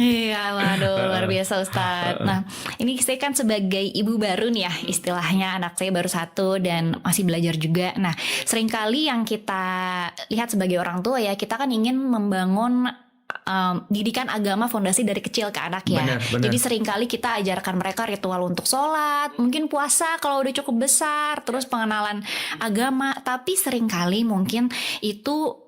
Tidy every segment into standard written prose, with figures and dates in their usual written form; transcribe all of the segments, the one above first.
Iya, waduh luar Heeh, biasa Ustadz. heeh. Nah, ini saya kan sebagai ibu baru nih ya, istilahnya anak saya baru satu dan masih belajar juga. Nah, seringkali yang kita lihat sebagai orang tua ya, kita kan ingin membangun didikan agama fondasi dari kecil ke anak ya. Benar, Jadi benar. seringkali kita ajarkan mereka ritual untuk sholat, mungkin puasa kalau udah cukup besar, terus pengenalan agama. Tapi seringkali mungkin itu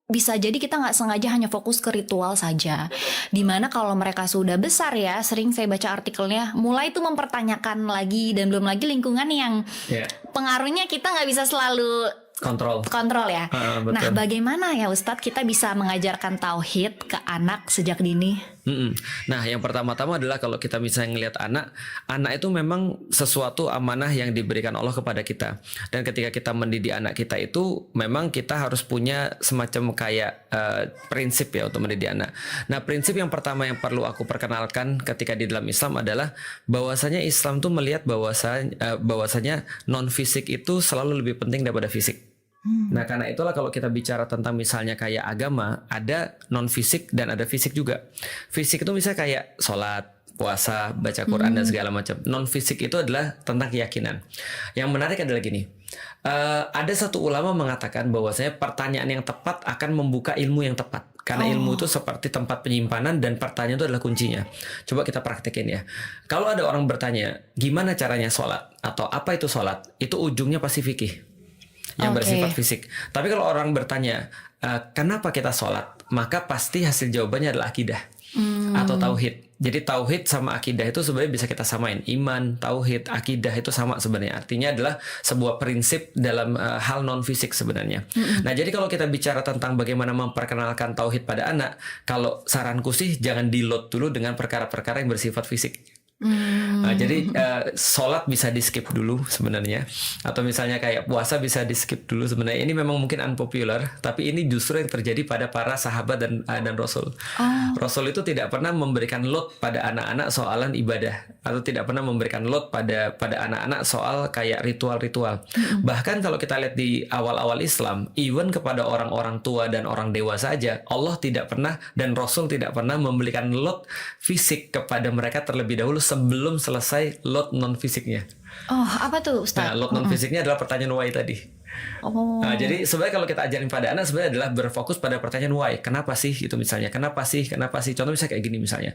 bisa jadi kita nggak sengaja hanya fokus ke ritual saja. Dimana kalau mereka sudah besar ya, sering saya baca artikelnya, mulai tuh mempertanyakan lagi dan belum lagi lingkungan yang Ya, pengaruhnya kita nggak bisa selalu kontrol. kontrol ya. Heeh, Nah, betul. bagaimana ya Ustadz kita bisa mengajarkan tauhid ke anak sejak dini? Mm-mm. Nah, yang pertama-tama adalah kalau kita misalnya ngelihat anak, anak itu memang sesuatu amanah yang diberikan Allah kepada kita. Dan ketika kita mendidik anak kita itu, memang kita harus punya semacam kayak prinsip ya untuk mendidik anak. Nah, prinsip yang pertama yang perlu aku perkenalkan ketika di dalam Islam adalah bahwasanya Islam tuh melihat bahwasanya non fisik itu selalu lebih penting daripada fisik. Nah, karena itulah kalau kita bicara tentang misalnya kayak agama, ada non fisik dan ada fisik juga. Fisik itu misalnya kayak sholat, puasa, baca Quran dan segala macam. Non fisik itu adalah tentang keyakinan. Yang menarik adalah gini, ada satu ulama mengatakan bahwasanya pertanyaan yang tepat akan membuka ilmu yang tepat. Karena ilmu itu seperti tempat penyimpanan dan pertanyaan itu adalah kuncinya. Coba kita praktekin ya. Kalau ada orang bertanya, gimana caranya sholat? Atau apa itu sholat? Itu ujungnya pasti fikih yang bersifat Oke. fisik. Tapi kalau orang bertanya, kenapa kita sholat? Maka pasti hasil jawabannya adalah akidah atau tauhid. Jadi tauhid sama akidah itu sebenarnya bisa kita samain. Iman, tauhid, akidah itu sama sebenarnya. Artinya adalah sebuah prinsip dalam hal non fisik sebenarnya. Nah, jadi kalau kita bicara tentang bagaimana memperkenalkan tauhid pada anak, kalau saranku sih jangan di-load dulu dengan perkara-perkara yang bersifat fisik. Jadi sholat bisa di skip dulu sebenarnya, atau misalnya kayak puasa bisa di skip dulu sebenarnya. Ini memang mungkin unpopular, tapi ini justru yang terjadi pada para sahabat dan Rasul. Oh, Rasul itu tidak pernah memberikan load pada anak-anak soalan ibadah, atau tidak pernah memberikan load pada anak-anak soal kayak ritual-ritual. Bahkan kalau kita lihat di awal-awal Islam, even kepada orang-orang tua dan orang dewasa aja, Allah tidak pernah dan Rasul tidak pernah memberikan load fisik kepada mereka terlebih dahulu sebelum selesai load non fisiknya. oh apa tuh Nah, Ustadz? load non fisiknya adalah pertanyaan why tadi. Nah, Oh. jadi sebenarnya kalau kita ajarin pada anak sebenarnya adalah berfokus pada pertanyaan why. Kenapa sih itu misalnya? Kenapa sih? Kenapa sih? Contoh misalnya kayak gini misalnya.